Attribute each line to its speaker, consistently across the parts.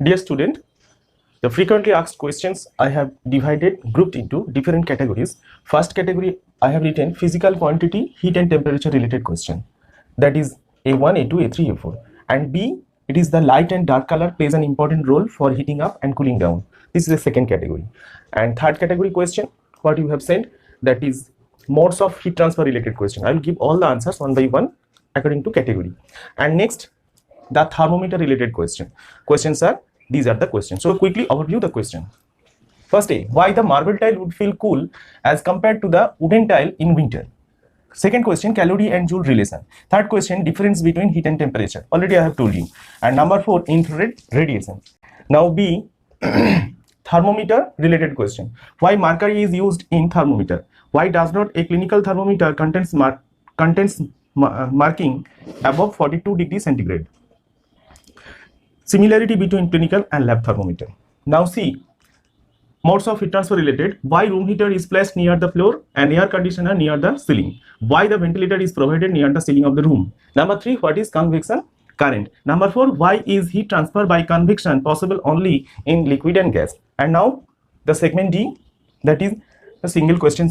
Speaker 1: Dear student, the frequently asked questions I have grouped into different categories. First category I have written physical quantity, heat and temperature related question. That is A1, A2, A3, A4. And B, it is the light and dark color plays an important role for heating up and cooling down. This is the second category. And third category question, what you have said, that is modes of heat transfer related question. I will give all the answers one by one according to category. And next, the thermometer related question. These are the questions. So quickly overview the question. First A, why the marble tile would feel cool as compared to the wooden tile in winter? Second question, calorie and joule relation. Third question, difference between heat and temperature. Already I have told you. And number 4, infrared radiation. Now B, thermometer related question. Why mercury is used in thermometer? Why does not a clinical thermometer contains marking above 42 degrees centigrade? Similarity between clinical and lab thermometer. Now see, modes of heat transfer related. Why room heater is placed near the floor and air conditioner near the ceiling? Why the ventilator is provided near the ceiling of the room? Number 3, what is convection current? Number 4, why is heat transfer by convection possible only in liquid and gas? And now the segment D, that is a single question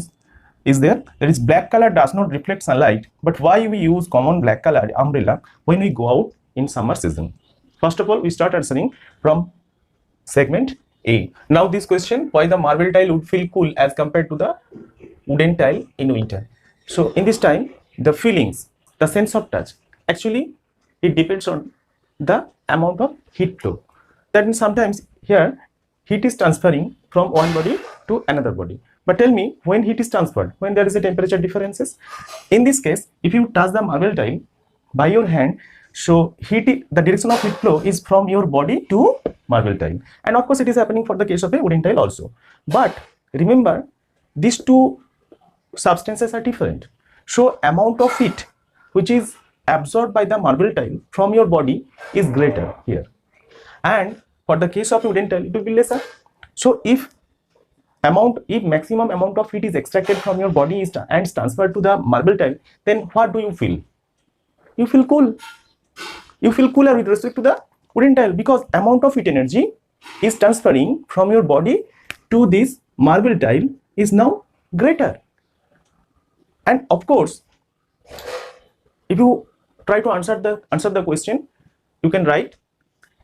Speaker 1: is there. That is black color does not reflect sunlight, but why we use common black color umbrella when we go out in summer season? First of all, we start answering from segment A. Now this question, why the marble tile would feel cool as compared to the wooden tile in winter? So in this time, the feelings, the sense of touch, actually it depends on the amount of heat flow. That means sometimes here heat is transferring from one body to another body. But tell me, when heat is transferred, when there is a temperature differences? In this case, if you touch the marble tile by your hand, so the direction of heat flow is from your body to marble tile, and of course it is happening for the case of a wooden tile also. But remember, these two substances are different. So amount of heat which is absorbed by the marble tile from your body is greater here, and for the case of wooden tile it will be lesser. So if maximum amount of heat is extracted from your body and transferred to the marble tile, then what do you feel? You feel cool. You feel cooler with respect to the wooden tile because amount of heat energy is transferring from your body to this marble tile is now greater. And of course, if you try to answer the question, you can write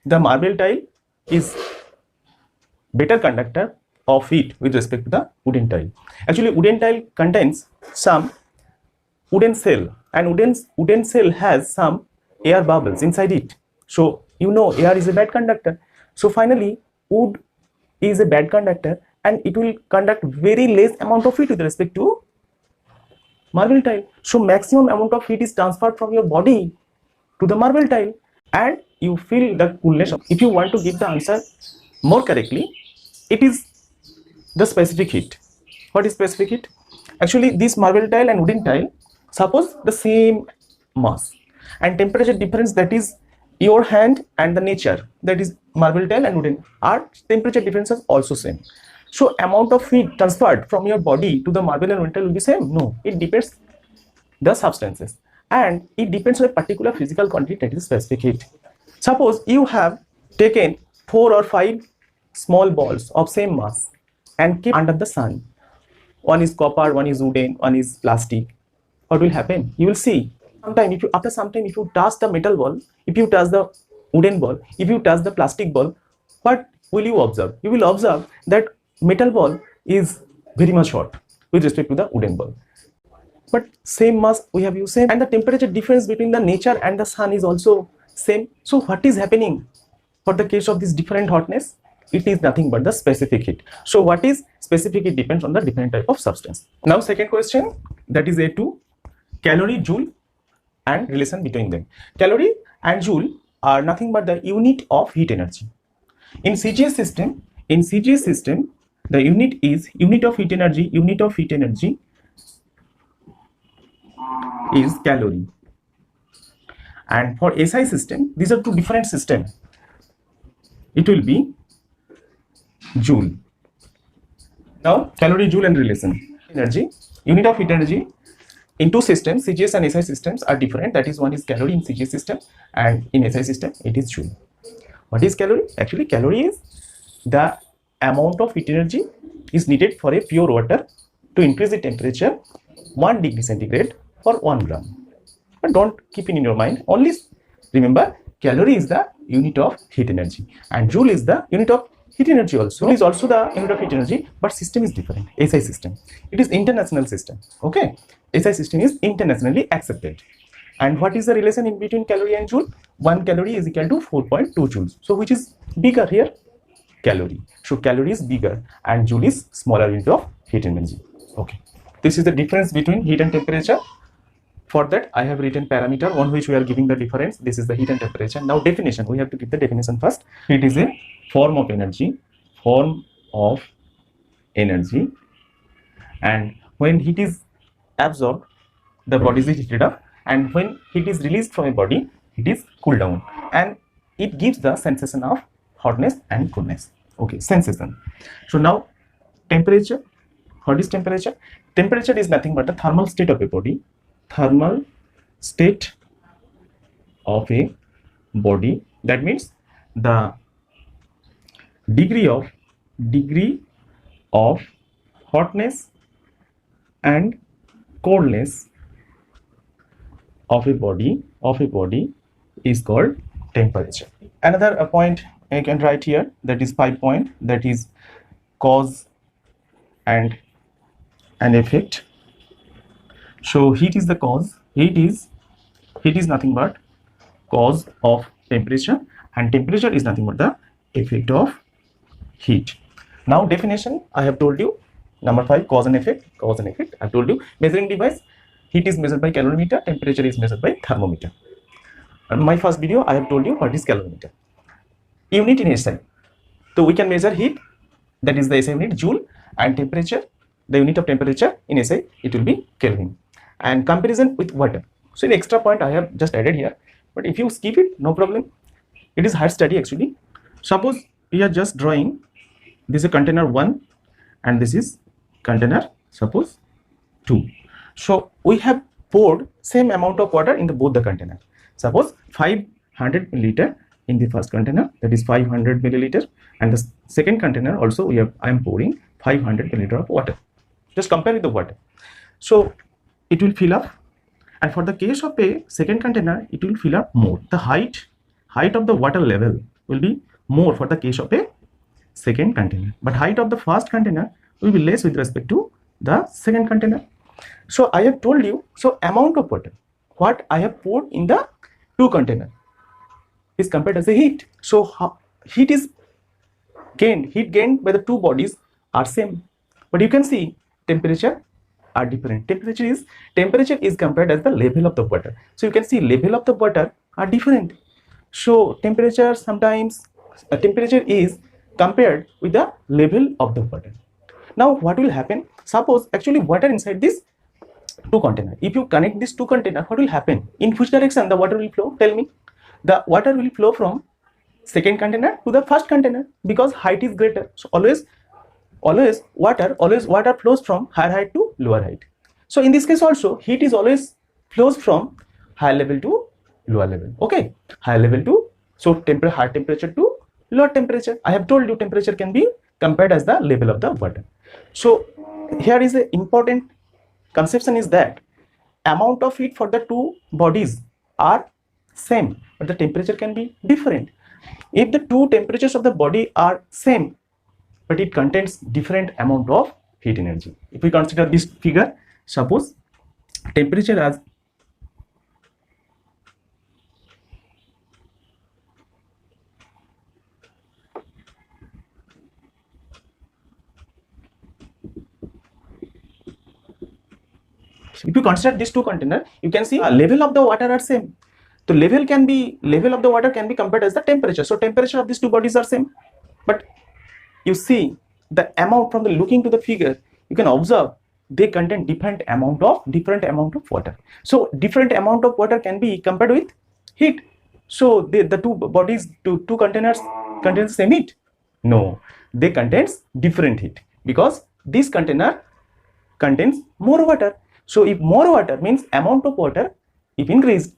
Speaker 1: the marble tile is better conductor of heat with respect to the wooden tile. Actually, wooden tile contains some wooden shell, and wooden shell has some air bubbles inside it. So you know air is a bad conductor. So finally wood is a bad conductor and it will conduct very less amount of heat with respect to marble tile. So maximum amount of heat is transferred from your body to the marble tile and you feel the coolness. If you want to give the answer more correctly, it is the specific heat. What is specific heat? Actually this marble tile and wooden tile, suppose the same mass, and temperature difference, that is your hand and the nature, that is marble tile and wooden, are temperature differences also same. So amount of heat transferred from your body to the marble and wooden tile will be same? No, it depends the substances and it depends on a particular physical quantity, that is specific heat. Suppose you have taken 4 or 5 small balls of same mass and keep under the sun. One is copper, one is wooden, one is plastic. What will happen? You will see after some time, if you touch the metal ball, if you touch the wooden ball, if you touch the plastic ball, what will you observe? You will observe that metal ball is very much hot with respect to the wooden ball. But same mass we have used same, and the temperature difference between the nature and the sun is also same. So what is happening for the case of this different hotness? It is nothing but the specific heat. So what is specific heat depends on the different type of substance. Now second question, that is A2, calorie, joule and relation between them. Calorie and joule are nothing but the unit of heat energy. In CGS system, the unit is unit of heat energy is calorie. And for SI system, these are two different systems. It will be joule. Now calorie, joule and relation. Energy, unit of heat energy in two systems, CGS and SI systems are different. That is, one is calorie in CGS system and in SI system it is joule. What is calorie? Actually, calorie is the amount of heat energy is needed for a pure water to increase the temperature 1 degree centigrade for 1 gram. But don't keep it in your mind. Only remember, calorie is the unit of heat energy, and joule is the unit of heat energy also. Joule is also the unit of heat energy, but system is different. SI system. It is international system. Okay. SI system is internationally accepted. And what is the relation in between calorie and joule? 1 calorie is equal to 4.2 joules. So which is bigger here? Calorie. So calorie is bigger and joule is smaller unit of heat energy. Okay. This is the difference between heat and temperature. For that, I have written parameter on which we are giving the difference. This is the heat and temperature. Now definition. We have to give the definition first. Heat is a form of energy. Form of energy. And when heat is absorbed, the body is heated up. And when heat is released from a body, it is cooled down. And it gives the sensation of hotness and coolness. Okay, sensation. So now temperature. What is temperature? Temperature is nothing but the thermal state of a body. Thermal state of a body. That means the degree of hotness and coldness of a body is called temperature. Another point I can write here, that is 5 point, that is cause and an effect. So heat is the cause. Heat is nothing but cause of temperature, and temperature is nothing but the effect of heat. Now definition, I have told you. Number 5, cause and effect. Cause and effect, I have told you. Measuring device, heat is measured by calorimeter, temperature is measured by thermometer. In my first video, I have told you what is calorimeter. Unit in SI. So we can measure heat, that is the SI unit, joule, and temperature, the unit of temperature in SI, it will be Kelvin. And comparison with water. So the extra point I have just added here, but if you skip it, no problem. It is hard study actually. Suppose we are just drawing, this is a container 1 and this is container suppose 2. So we have poured same amount of water in both the container. Suppose 500 milliliter in the first container, that is 500 milliliter, and the second container also I am pouring 500 milliliter of water. Just compare with the water. So it will fill up, and for the case of a second container, it will fill up more. The height of the water level will be more for the case of a second container, but height of the first container will be less with respect to the second container. So I have told you, so amount of water what I have poured in the 2 container is compared as a heat. So heat gained by the 2 bodies are same, but you can see temperature are different. Temperature is compared as the level of the water. So you can see level of the water are different. So temperature sometimes temperature is compared with the level of the water. Now what will happen? Suppose actually water inside this 2 container. If you connect these 2 container, what will happen? In which direction the water will flow? Tell me. The water will flow from second container to the first container because height is greater. So always water flows from higher height to lower height. So in this case also, heat is always flows from higher level to lower level. Okay, higher level to, so high temperature to lower temperature. I have told you temperature can be compared as the level of the water. So here is the important conception is that amount of heat for the 2 bodies are same, but the temperature can be different. If the 2 temperatures of the body are same, but it contains different amount of heat energy. If we consider this figure, suppose temperature as if you consider these 2 containers, you can see level of the water are same. So level of the water can be compared as the temperature. So temperature of these 2 bodies are same, but you see the amount from the looking to the figure, you can observe they contain different amount of water. So different amount of water can be compared with heat. So the 2 bodies, 2 containers contains same heat? No, they contains different heat because this container contains more water. So if more water means amount of water if increased,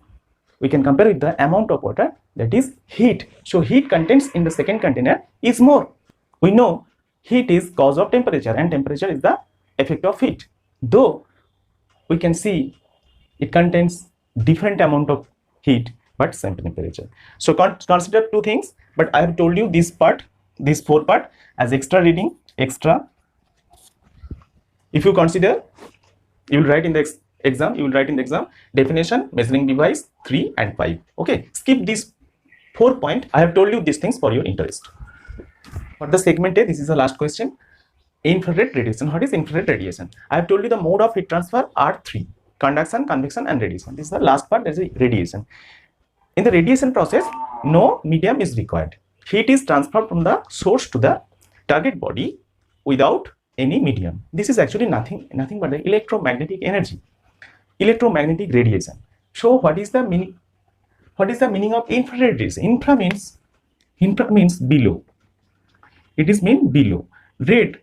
Speaker 1: we can compare with the amount of water that is heat. So heat contents in the second container is more. We know heat is cause of temperature and temperature is the effect of heat. Though we can see it contains different amount of heat but same temperature. So consider two things, but I have told you this part, this 4 part as extra reading, extra. If you consider, you will write in the exam, definition, measuring device 3 and 5. Okay, skip this 4 point. I have told you these things for your interest. For the segment A, this is the last question. Infrared radiation. What is infrared radiation? I have told you the mode of heat transfer are 3: conduction, convection and radiation. This is the last part, that is radiation. In the radiation process, no medium is required. Heat is transferred from the source to the target body without any medium. This is actually nothing but the electromagnetic energy, electromagnetic radiation. So what is the meaning? What is the meaning of infrared radiation? Infra means below. It is mean below. Red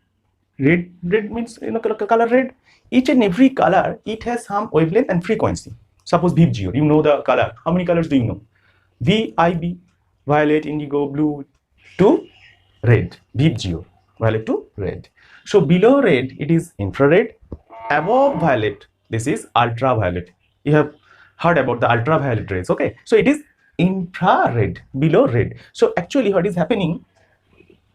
Speaker 1: means color red. Each and every color, it has some wavelength and frequency. Suppose VIB, you know the color. How many colors do you know? VIB, violet, indigo, blue to red. VIB, violet to red. So below red, it is infrared. Above violet, this is ultraviolet. You have heard about the ultraviolet rays. Okay, so it is infrared, below red. So actually, what is happening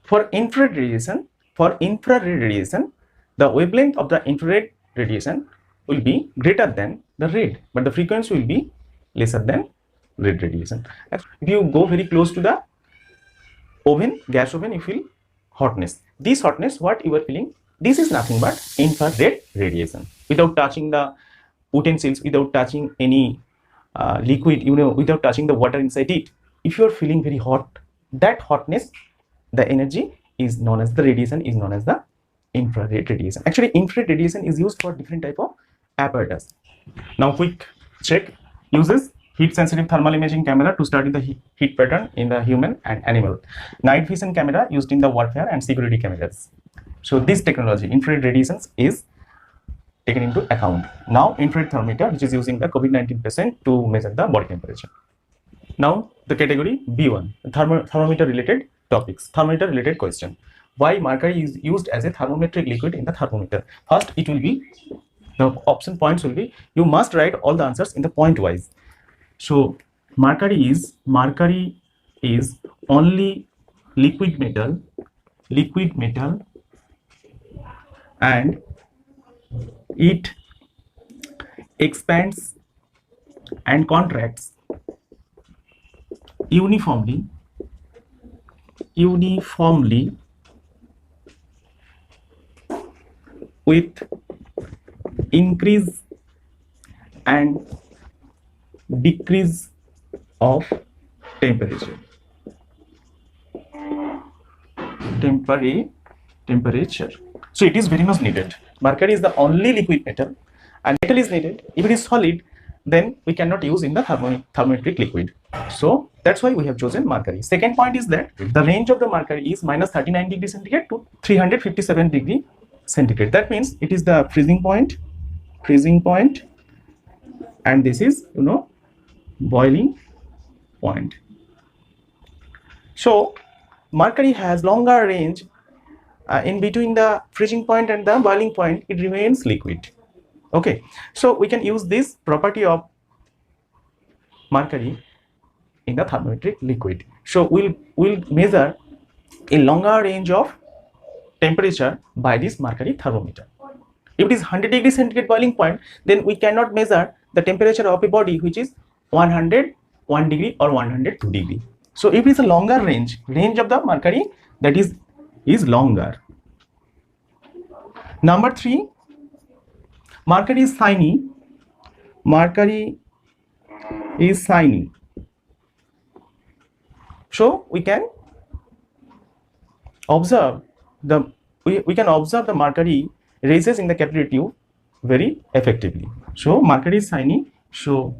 Speaker 1: for infrared radiation? For infrared radiation, the wavelength of the infrared radiation will be greater than the red, but the frequency will be lesser than red radiation. If you go very close to the oven, gas oven, you feel hotness. This hotness, what you are feeling, this is nothing but infrared radiation. Without touching the utensils, without touching any liquid, without touching the water inside it, if you are feeling very hot, that hotness, the energy is known as the radiation, is known as the infrared radiation. Actually, infrared radiation is used for different type of apparatus. Now quick check. Uses heat sensitive thermal imaging camera to study the heat pattern in the human and animal. Night vision camera used in the warfare and security cameras. So this technology, infrared radiations, is taken into account. Now infrared thermometer, which is using the COVID-19 patient to measure the body temperature. Now the category B1, thermometer related topics, thermometer related question. Why mercury is used as a thermometric liquid in the thermometer? First, it will be, the option points will be, you must write all the answers in the point wise. So mercury is only liquid metal, and it expands and contracts uniformly with increase and decrease of temperature. So it is very much needed. Mercury is the only liquid metal, and metal is needed. If it is solid, then we cannot use in the thermometric liquid. So that's why we have chosen mercury. Second point is that the range of the mercury is -39 degrees centigrade to 357 degrees centigrade. That means it is the freezing point, and this is boiling point. So mercury has longer range. In between the freezing point and the boiling point, it remains liquid. Okay, so we can use this property of mercury in the thermometric liquid. So we'll measure a longer range of temperature by this mercury thermometer. If it is 100 degrees centigrade boiling point, then we cannot measure the temperature of a body which is 101 degree or 102 degree. So if it is a longer range of the mercury, that is longer. Number 3, mercury is shiny. So we can observe the mercury raises in the capillary tube very effectively. So mercury is shiny. So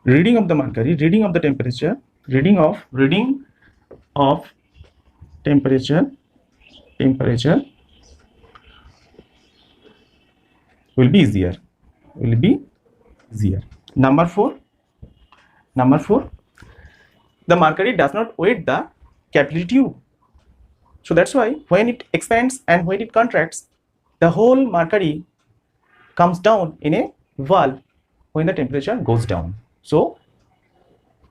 Speaker 1: reading of the mercury, reading of the temperature, reading of temperature will be easier. Number 4, Number 4, the mercury does not wet the capillary tube. So that's why when it expands and when it contracts, the whole mercury comes down in a valve when the temperature goes down. So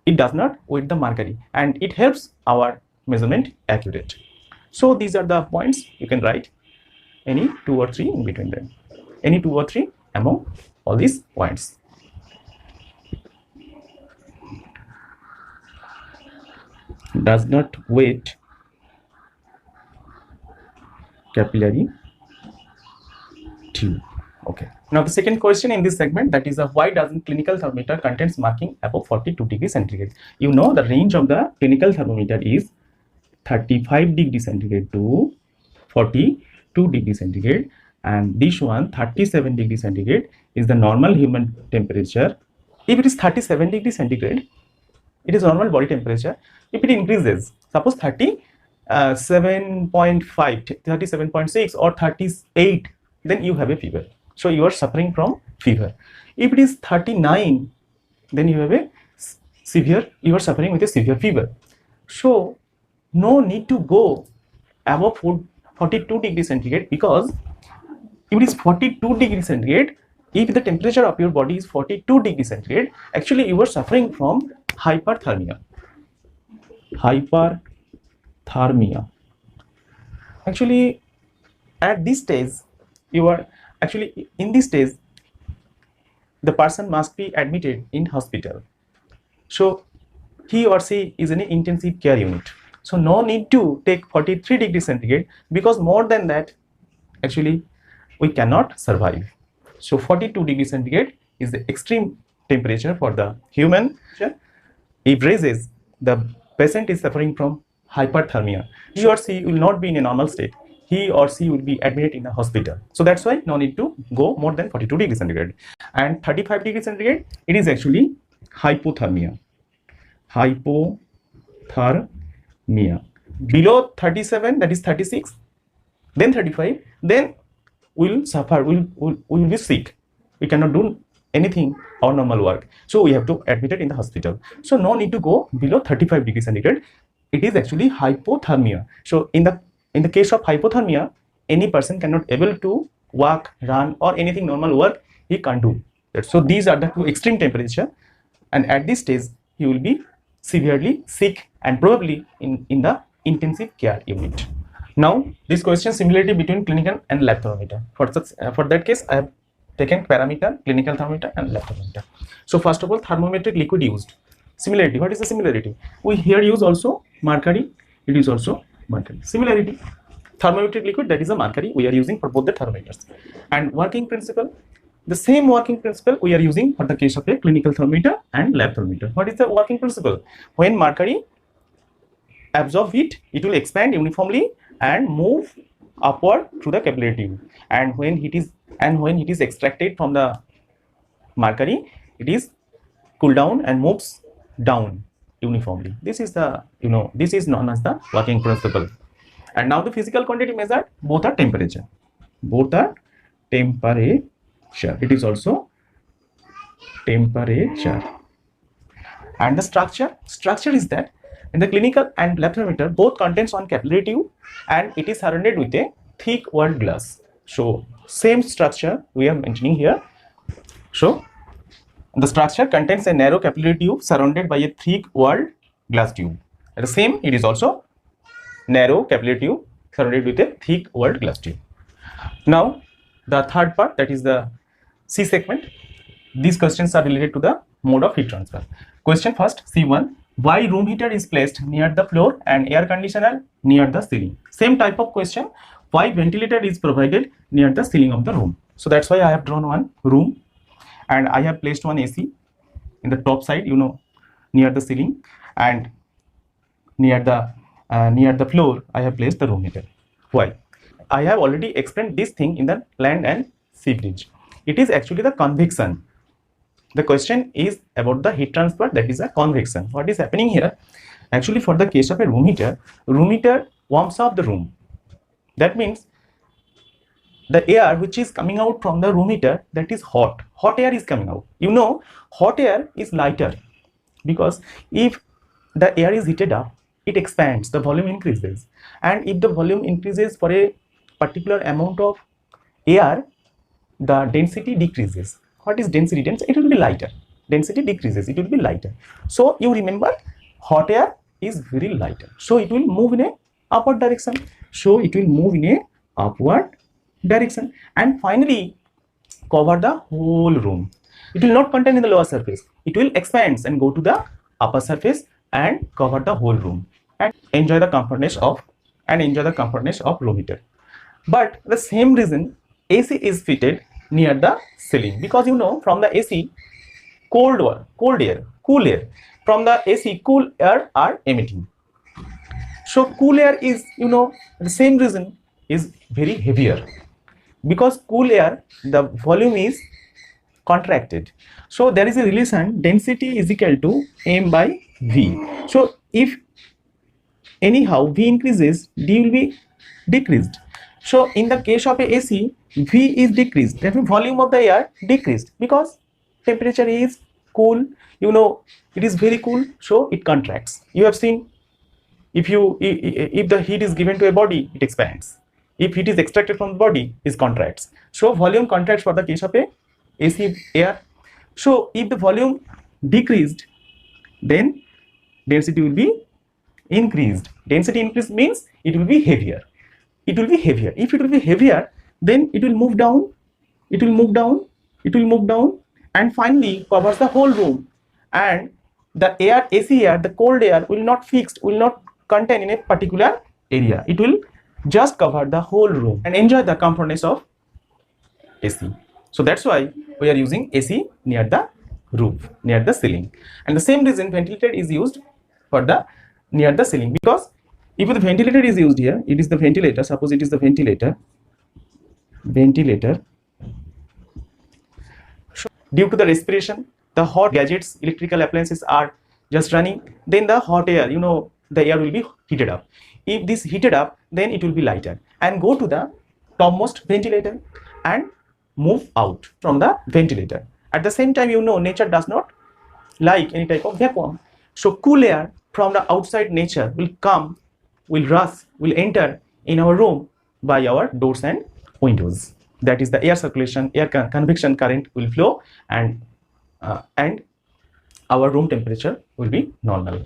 Speaker 1: it does not wet the mercury and it helps our measurement accurate. So these are the points. You can write any 2 or 3 in between them, any 2 or 3 among all these points. Does not wet capillary tube. Okay. Now the second question in this segment, that is why doesn't clinical thermometer contains marking above 42 degrees centigrade? You know the range of the clinical thermometer is 35 degrees centigrade to 42 degrees centigrade, and this one 37 degrees centigrade is the normal human temperature. If it is 37 degrees centigrade, it is normal body temperature. If it increases, suppose 37.5, 37.6 or 38, then you have a fever. So you are suffering from fever. If it is 39, then you have a you are suffering with a severe fever. So no need to go above 42 degrees centigrade, because if it is 42 degrees centigrade, if the temperature of your body is 42 degrees centigrade, actually you are suffering from hyperthermia. Hyperthermia. Actually, at this stage, in this stage, the person must be admitted in hospital. So he or she is in an intensive care unit. So no need to take 43 degrees centigrade, because more than that, actually, we cannot survive. So 42 degrees centigrade is the extreme temperature for the human. If raises, the patient is suffering from hyperthermia. He or she will not be in a normal state. He or she will be admitted in a hospital. So that's why no need to go more than 42 degrees centigrade. And 35 degrees centigrade, it is actually hypothermia. Hypothermia. Below 37, that is 36, then 35, then we'll suffer, we'll be sick. We cannot do anything or normal work. So we have to admit it in the hospital. So no need to go below 35 degrees centigrade. It is actually hypothermia. So in the case of hypothermia, any person cannot able to walk, run, or anything normal work, he can't do that. So these are the two extreme temperature, and at this stage he will be severely sick and probably in the intensive care unit. Now this question, similarity between clinical and lab thermometer. For that case, I have taken parameter, clinical thermometer and lab thermometer. So first of all, thermometric liquid used. Similarity. What is the similarity? We here use also mercury. It is also mercury. Similarity. Thermometric liquid, that is a mercury we are using for both the thermometers. And working principle, the same working principle we are using for the case of a clinical thermometer and lab thermometer. What is the working principle? When mercury absorbs heat, it will expand uniformly and move upward through the capillary tube. And when heat is extracted from the mercury, it is cool down and moves down uniformly. This is the this is known as the working principle. And now the physical quantity measured, both are temperature. Both are temperature. It is also temperature. And the structure is that in the clinical and lab thermometer, both contains one capillary tube and it is surrounded with a thick walled glass. So same structure we are mentioning here. So the structure contains a narrow capillary tube surrounded by a thick walled glass tube. At the same, it is also narrow capillary tube surrounded with a thick walled glass tube. Now the third part, that is the C segment. These questions are related to the mode of heat transfer. Question first, C1. Why room heater is placed near the floor and air conditioner near the ceiling? Same type of question. Why ventilator is provided near the ceiling of the room? So that's why I have drawn one room and I have placed one AC in the top side, near the ceiling, and near the floor I have placed the room heater. Why? I have already explained this thing in the land and sea bridge. It is actually the convection. The question is about the heat transfer, that is a convection. What is happening here? Actually, for the case of a room heater warms up the room. That means the air which is coming out from the room heater, that is hot. Hot air is coming out. Hot air is lighter. because if the air is heated up, it expands, the volume increases, and if the volume increases for a particular amount of air, the density decreases. What is density? It will be lighter. Density decreases, it will be lighter. So you remember, hot air is very lighter, so it will move in a upward direction. So it will move in a upward direction, and finally cover the whole room. It will not contain in the lower surface. It will expand and go to the upper surface and cover the whole room, and enjoy the comfortness of room heater. But the same reason AC is fitted near the ceiling, because you know, from the AC, cool air from the AC, cool air are emitting. So cool air is, you know, the same reason is very heavier, because cool air, the volume is contracted. So there is a relation, density is equal to m by v. So if anyhow v increases, d will be decreased. So in the case of a AC, v is decreased, that means volume of the air decreased, because temperature is cool, you know, it is very cool, so it contracts. You have seen, if the heat is given to a body, it expands. If heat is extracted from the body, it contracts. So volume contracts for the case of a AC air. So if the volume decreased, then density will be increased. Density increase means it will be heavier. It will be heavier. If it will be heavier, then it will move down, it will move down, it will move down, and finally covers the whole room. And the air, AC air, the cold air will not contain in a particular area. It will just cover the whole room and enjoy the comfortness of AC. So that's why we are using AC near the roof, near the ceiling. And the same reason ventilator is used for the near the ceiling, because if the ventilator is used here, it is the ventilator, suppose it is the ventilator. So due to the respiration, the hot gadgets, electrical appliances are just running, then the hot air, you know, the air will be heated up. If this heated up, then it will be lighter and go to the topmost ventilator and move out from the ventilator. At the same time, you know, nature does not like any type of vacuum. So cool air from the outside nature will come, will rush, will enter in our room by our doors and windows. That is the air circulation, air convection current will flow, and our room temperature will be normal.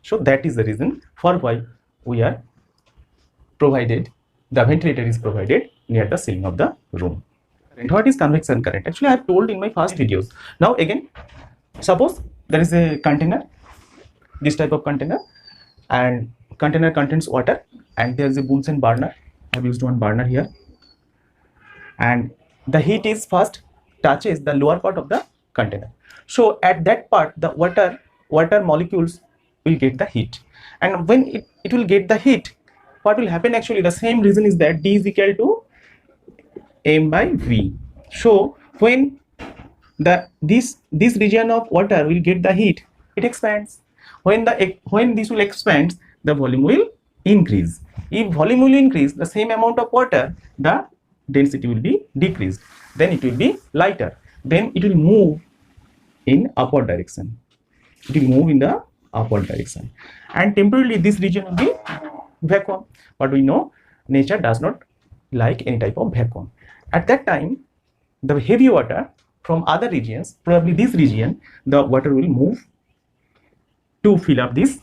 Speaker 1: So that is the reason for why we are provided, the ventilator is provided near the ceiling of the room. And what is convection current? Actually, I have told in my past videos. Now again, suppose there is a container, this type of container, and container contains water, and there is a Bunsen burner. I have used one burner here, and the heat is first touches the lower part of the container. So at that part, the water molecules will get the heat, and when it will get the heat, what will happen? Actually, the same reason is that D is equal to m by v. So when this region of water will get the heat, it expands. When this will expand, the volume will increase. If volume will increase, the same amount of water, the density will be decreased, then it will be lighter, then it will move in upward direction. It will move in the upward direction, and temporarily this region will be vacuum. But we know nature does not like any type of vacuum. At that time, the heavy water from other regions, probably this region, the water will move to fill up this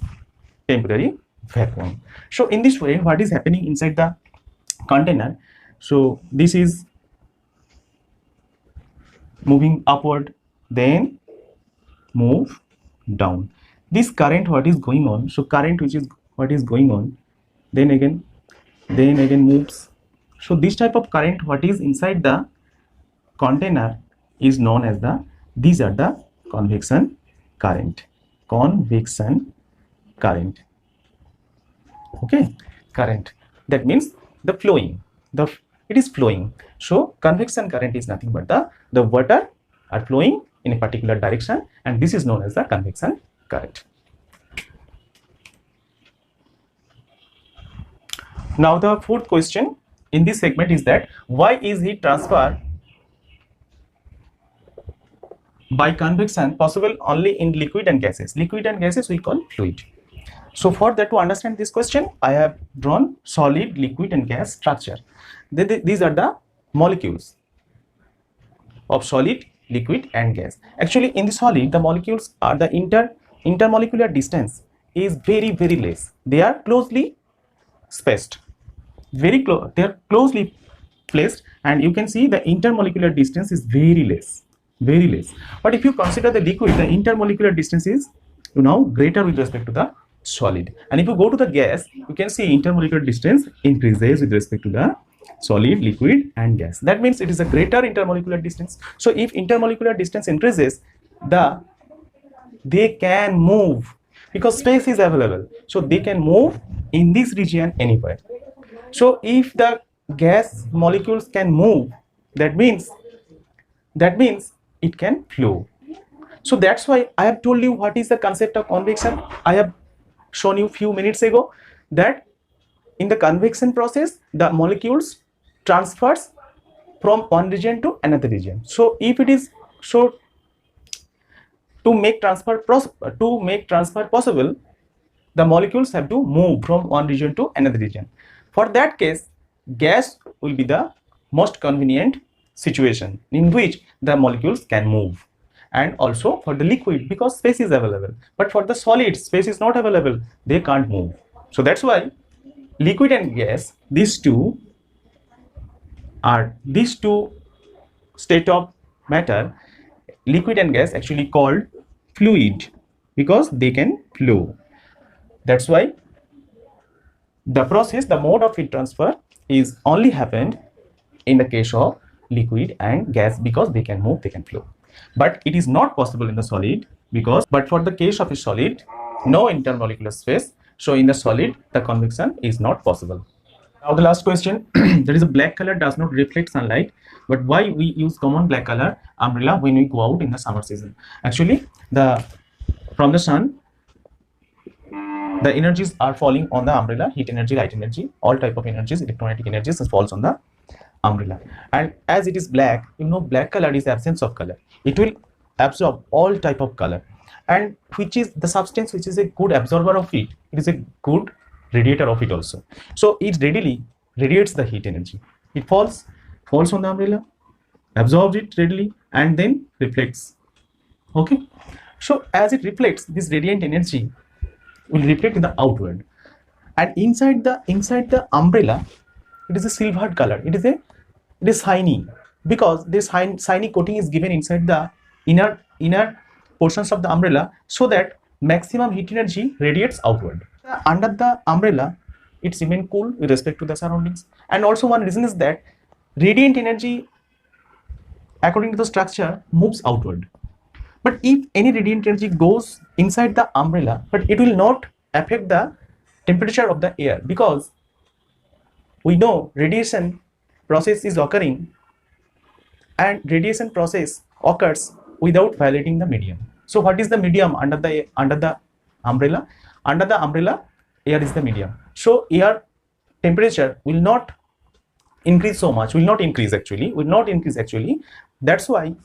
Speaker 1: temporary vacuum. So in this way, what is happening inside the container? So this is moving upward, then move down. This current, what is going on? So current, which is what is going on, then again moves. So this type of current, what is inside the container, is known as these are the convection current. Okay, current, that means the flowing, it is flowing. So convection current is nothing but the water are flowing in a particular direction, and this is known as the convection current. Now the fourth question in this segment is that why is heat transfer by convection possible only in liquid and gases. Liquid and gases we call fluid. So for that, to understand this question, I have drawn solid, liquid and gas structure. These are the molecules of solid, liquid and gas. Actually in the solid, the molecules are the intermolecular distance is very less. They are closely spaced, very close, they are closely placed, and you can see the intermolecular distance is very less. But if you consider the liquid, the intermolecular distance is greater with respect to the solid. And if you go to the gas, you can see intermolecular distance increases with respect to the solid, liquid and gas. That means it is a greater intermolecular distance. So if intermolecular distance increases, they can move because space is available. So they can move in this region anywhere. So if the gas molecules can move, that means it can flow. So that's why I have told you what is the concept of convection. I have shown you few minutes ago that in the convection process, the molecules transfers from one region to another region. So if it is to make transfer possible, the molecules have to move from one region to another region. For that case, gas will be the most convenient situation in which the molecules can move. And also for the liquid, because space is available, but for the solid, space is not available, they can't move. So that's why liquid and gas, these two state of matter, liquid and gas, actually called fluid because they can flow. That's why the mode of heat transfer is only happened in the case of liquid and gas because they can move, they can flow. But it is not possible in the solid but for the case of a solid, no intermolecular space. So in the solid, the convection is not possible. Now the last question, there is a black color does not reflect sunlight, but why we use common black color umbrella when we go out in the summer season? Actually, from the sun, the energies are falling on the umbrella, heat energy, light energy, all type of energies, electromagnetic energies falls on the umbrella. And as it is black, black color is absence of color. It will absorb all type of color, and which is the substance which is a good absorber of heat. It is a good radiator of heat also. So it readily radiates the heat energy. It falls on the umbrella, absorbs it readily, and then reflects. Okay. So as it reflects, this radiant energy will reflect in the outward, and inside the umbrella, it is a silvered color. It is shiny because this shiny coating is given inside the inner portions of the umbrella, so that maximum heat energy radiates outward. Under the umbrella, it's remain cool with respect to the surroundings. And also one reason is that radiant energy, according to the structure, moves outward. But if any radiant energy goes inside the umbrella, but it will not affect the temperature of the air, because we know radiation process is occurring, and radiation process occurs without violating the medium. So what is the medium under the umbrella? Under the umbrella, air is the medium. So air temperature will not increase so much, will not increase actually. That's why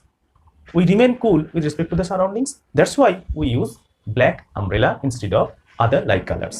Speaker 1: we remain cool with respect to the surroundings. That's why we use black umbrella instead of other light colors.